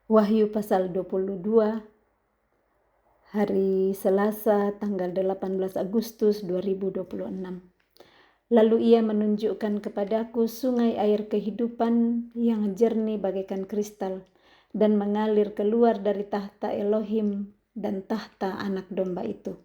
Wahyu pasal 22, hari Selasa tanggal 18 Agustus 2026. Lalu ia menunjukkan kepadaku sungai air kehidupan yang jernih bagaikan kristal dan mengalir keluar dari tahta Elohim dan tahta anak domba itu.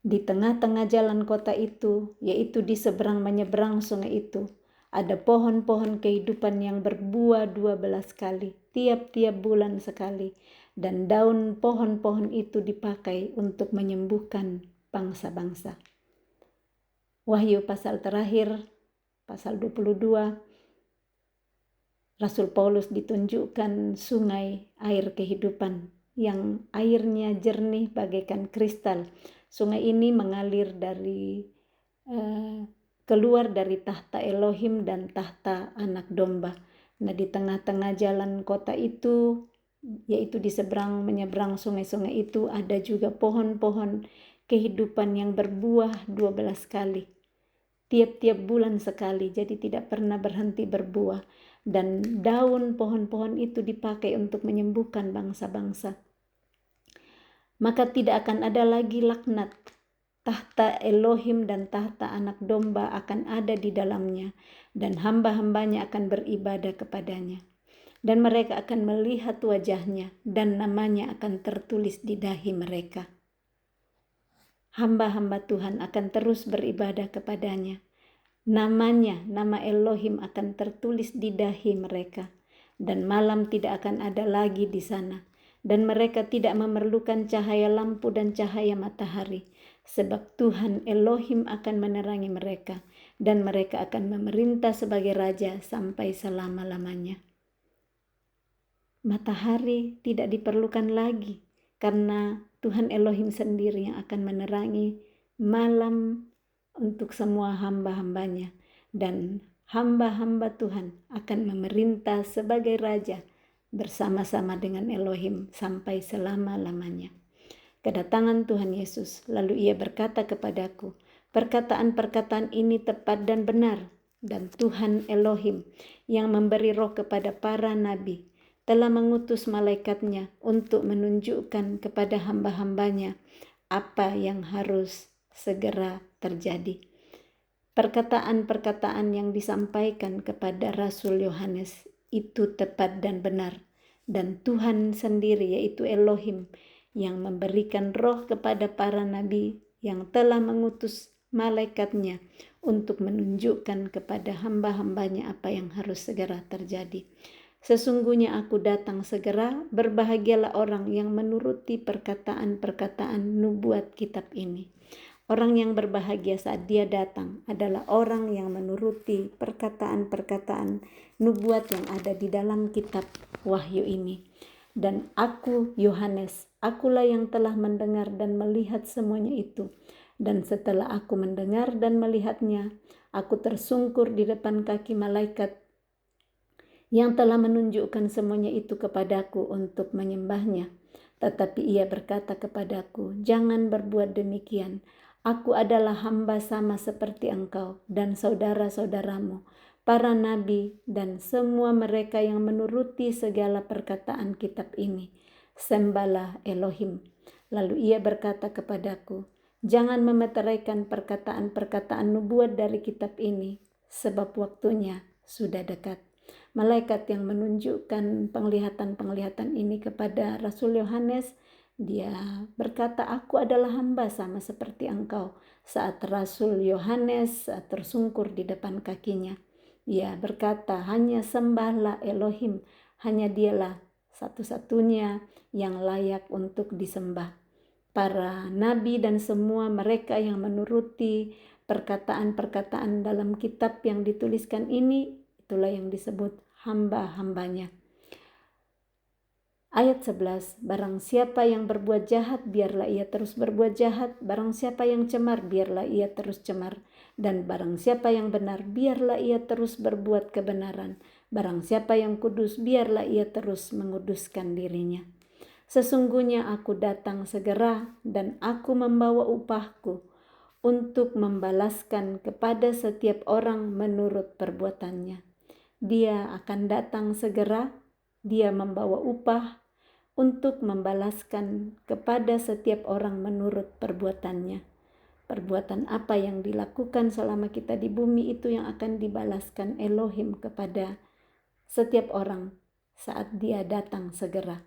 Di tengah-tengah jalan kota itu, yaitu di seberang menyeberang sungai itu, ada pohon-pohon kehidupan yang berbuah 12 kali, tiap-tiap bulan sekali, dan daun pohon-pohon itu dipakai untuk menyembuhkan bangsa-bangsa. Wahyu pasal terakhir, pasal 22, Rasul Paulus ditunjukkan sungai air kehidupan yang airnya jernih bagaikan kristal. Sungai ini mengalir keluar dari tahta Elohim dan tahta anak domba. Nah, di tengah-tengah jalan kota itu, yaitu di seberang menyeberang sungai-sungai itu, ada juga pohon-pohon kehidupan yang berbuah 12 kali. Tiap-tiap bulan sekali, jadi tidak pernah berhenti berbuah. Dan daun pohon-pohon itu dipakai untuk menyembuhkan bangsa-bangsa. Maka tidak akan ada lagi laknat. Tahta Elohim dan tahta anak domba akan ada di dalamnya, dan hamba-hambanya akan beribadah kepadanya. Dan mereka akan melihat wajahnya, dan namanya akan tertulis di dahi mereka. Hamba-hamba Tuhan akan terus beribadah kepadanya. Namanya, nama Elohim akan tertulis di dahi mereka. Dan malam tidak akan ada lagi di sana. Dan mereka tidak memerlukan cahaya lampu dan cahaya matahari. Sebab Tuhan Elohim akan menerangi mereka. Dan mereka akan memerintah sebagai raja sampai selama-lamanya. Matahari tidak diperlukan lagi. Karena Tuhan Elohim sendiri yang akan menerangi malam untuk semua hamba-hambanya. Dan hamba-hamba Tuhan akan memerintah sebagai raja bersama-sama dengan Elohim sampai selama-lamanya. Kedatangan Tuhan Yesus, lalu ia berkata kepadaku, perkataan-perkataan ini tepat dan benar, dan Tuhan Elohim yang memberi roh kepada para nabi telah mengutus malaikatnya untuk menunjukkan kepada hamba-hambanya apa yang harus segera terjadi. Perkataan-perkataan yang disampaikan kepada Rasul Yohanes itu tepat dan benar, dan Tuhan sendiri yaitu Elohim yang memberikan roh kepada para nabi yang telah mengutus malaikatnya untuk menunjukkan kepada hamba-hambanya apa yang harus segera terjadi. Sesungguhnya aku datang segera, berbahagialah orang yang menuruti perkataan-perkataan nubuat kitab ini. Orang yang berbahagia saat dia datang adalah orang yang menuruti perkataan-perkataan nubuat yang ada di dalam kitab Wahyu ini. Dan aku, Yohanes, akulah yang telah mendengar dan melihat semuanya itu. Dan setelah aku mendengar dan melihatnya, aku tersungkur di depan kaki malaikat yang telah menunjukkan semuanya itu kepadaku untuk menyembahnya. Tetapi ia berkata kepadaku, jangan berbuat demikian. Aku adalah hamba sama seperti engkau dan saudara-saudaramu, para nabi dan semua mereka yang menuruti segala perkataan kitab ini. Sembahlah Elohim. Lalu ia berkata kepadaku, jangan memeteraikan perkataan-perkataan nubuat dari kitab ini, sebab waktunya sudah dekat. Malaikat yang menunjukkan penglihatan-penglihatan ini kepada Rasul Yohanes, dia berkata, aku adalah hamba sama seperti engkau. Saat Rasul Yohanes tersungkur di depan kakinya, ia berkata, hanya sembahlah Elohim, hanya dialah satu-satunya yang layak untuk disembah. Para nabi dan semua mereka yang menuruti perkataan-perkataan dalam kitab yang dituliskan ini, itulah yang disebut hamba-hambanya. Ayat 11, barang siapa yang berbuat jahat, biarlah ia terus berbuat jahat. Barang siapa yang cemar, biarlah ia terus cemar. Dan barang siapa yang benar, biarlah ia terus berbuat kebenaran. Barang siapa yang kudus, biarlah ia terus menguduskan dirinya. Sesungguhnya aku datang segera dan aku membawa upahku untuk membalaskan kepada setiap orang menurut perbuatannya. Dia akan datang segera Dia membawa upah untuk membalaskan kepada setiap orang menurut perbuatannya. Perbuatan apa yang dilakukan selama kita di bumi itu yang akan dibalaskan Elohim kepada setiap orang saat dia datang segera.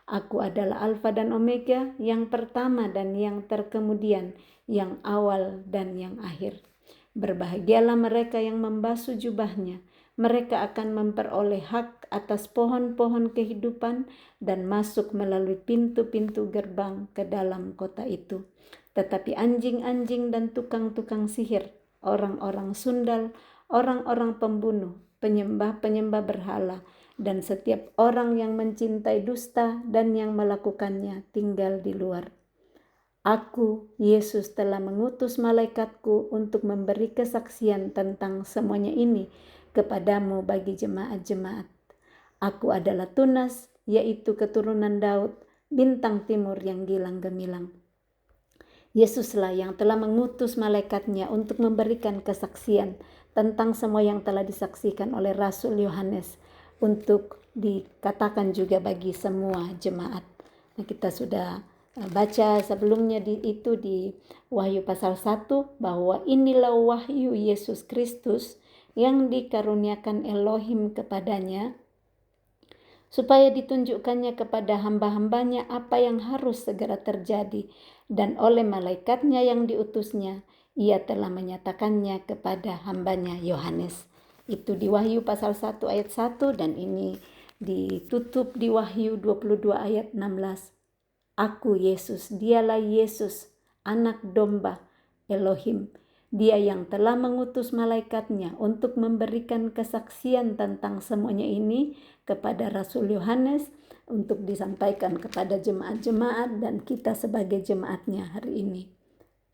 Aku adalah Alfa dan Omega, yang pertama dan yang terkemudian, yang awal dan yang akhir. Berbahagialah mereka yang membasuh jubahnya. Mereka akan memperoleh hak atas pohon-pohon kehidupan dan masuk melalui pintu-pintu gerbang ke dalam kota itu. Tetapi anjing-anjing dan tukang-tukang sihir, orang-orang sundal, orang-orang pembunuh, penyembah-penyembah berhala, dan setiap orang yang mencintai dusta dan yang melakukannya tinggal di luar. Aku, Yesus, telah mengutus malaikatku untuk memberi kesaksian tentang semuanya ini kepadamu bagi jemaat-jemaat. Aku adalah Tunas, yaitu keturunan Daud, bintang timur yang gilang gemilang. Yesuslah yang telah mengutus malaikatnya untuk memberikan kesaksian tentang semua yang telah disaksikan oleh Rasul Yohanes, untuk dikatakan juga bagi semua jemaat. Nah, kita sudah baca sebelumnya di Wahyu pasal 1 bahwa inilah wahyu Yesus Kristus yang dikaruniakan Elohim kepadanya, supaya ditunjukkannya kepada hamba-hambanya apa yang harus segera terjadi, dan oleh malaikatnya yang diutusnya ia telah menyatakannya kepada hambanya Yohanes. Itu di Wahyu pasal 1 ayat 1, dan ini ditutup di Wahyu 22 ayat 16. Aku Yesus, dialah Yesus, anak domba Elohim. Dia yang telah mengutus malaikatnya untuk memberikan kesaksian tentang semuanya ini kepada Rasul Yohanes, untuk disampaikan kepada jemaat-jemaat dan kita sebagai jemaatnya hari ini.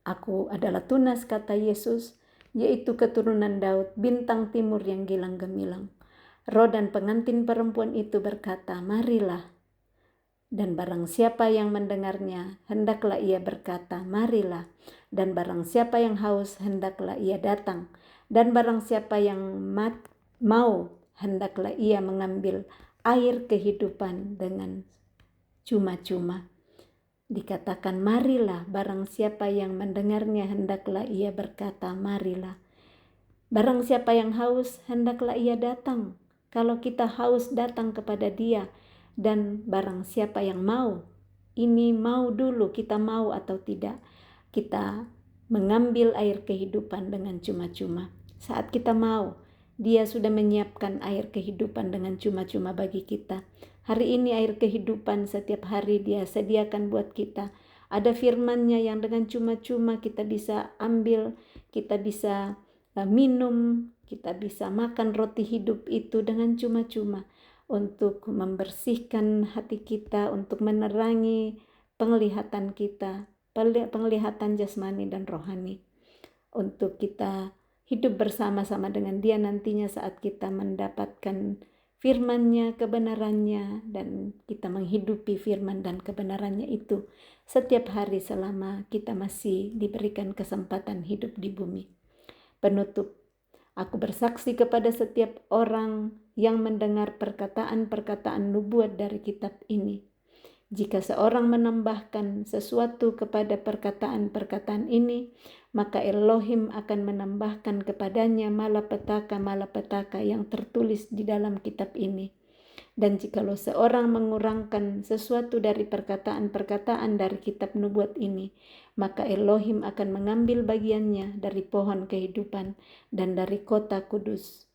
Aku adalah Tunas, kata Yesus, yaitu keturunan Daud, bintang timur yang gilang gemilang. Roh dan pengantin perempuan itu berkata, marilah. Dan barang siapa yang mendengarnya, hendaklah ia berkata, marilah. Dan barang siapa yang haus, hendaklah ia datang. Dan barang siapa yang mau, hendaklah ia mengambil air kehidupan dengan cuma-cuma. Dikatakan marilah, barang siapa yang mendengarnya hendaklah ia berkata marilah. Barang siapa yang haus hendaklah ia datang. Kalau kita haus, datang kepada dia. Dan barang siapa yang mau, ini mau dulu, kita mau atau tidak, kita mengambil air kehidupan dengan cuma-cuma. Saat kita mau, dia sudah menyiapkan air kehidupan dengan cuma-cuma bagi kita. Hari ini air kehidupan setiap hari dia sediakan buat kita. Ada firman-Nya yang dengan cuma-cuma kita bisa ambil, kita bisa minum, kita bisa makan roti hidup itu dengan cuma-cuma, untuk membersihkan hati kita, untuk menerangi penglihatan kita, penglihatan jasmani dan rohani, untuk kita hidup bersama-sama dengan dia nantinya saat kita mendapatkan firman-Nya, kebenarannya, dan kita menghidupi firman dan kebenarannya itu setiap hari selama kita masih diberikan kesempatan hidup di bumi. Penutup, aku bersaksi kepada setiap orang yang mendengar perkataan-perkataan nubuat dari kitab ini. Jika seorang menambahkan sesuatu kepada perkataan-perkataan ini, maka Elohim akan menambahkan kepadanya malapetaka-malapetaka yang tertulis di dalam kitab ini. Dan jikalau seorang mengurangkan sesuatu dari perkataan-perkataan dari kitab nubuat ini, maka Elohim akan mengambil bagiannya dari pohon kehidupan dan dari kota kudus.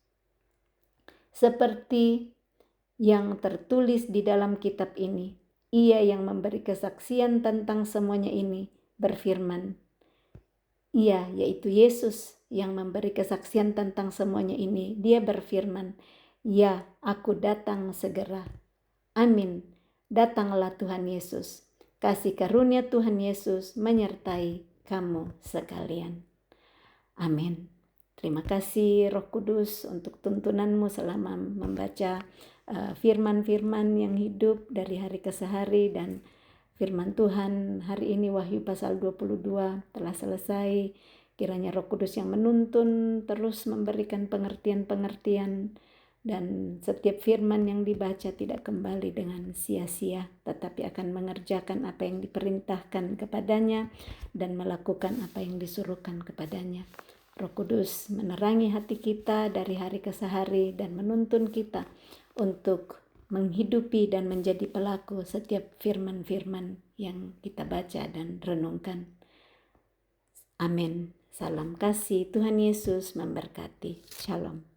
Seperti yang tertulis di dalam kitab ini, ia yang memberi kesaksian tentang semuanya ini berfirman. Ia, yaitu Yesus, yang memberi kesaksian tentang semuanya ini. Dia berfirman, ya, aku datang segera. Amin. Datanglah Tuhan Yesus. Kasih karunia Tuhan Yesus menyertai kamu sekalian. Amin. Terima kasih Roh Kudus untuk tuntunanmu selama membaca firman-firman yang hidup dari hari ke hari, dan firman Tuhan hari ini Wahyu pasal 22 telah selesai. Kiranya Roh Kudus yang menuntun terus memberikan pengertian-pengertian Dan setiap firman yang dibaca tidak kembali dengan sia-sia, tetapi akan mengerjakan apa yang diperintahkan kepadanya dan melakukan apa yang disuruhkan kepadanya. Roh Kudus menerangi hati kita dari hari ke hari dan menuntun kita untuk menghidupi dan menjadi pelaku setiap firman-firman yang kita baca dan renungkan. Amin. Salam kasih, Tuhan Yesus memberkati. Shalom.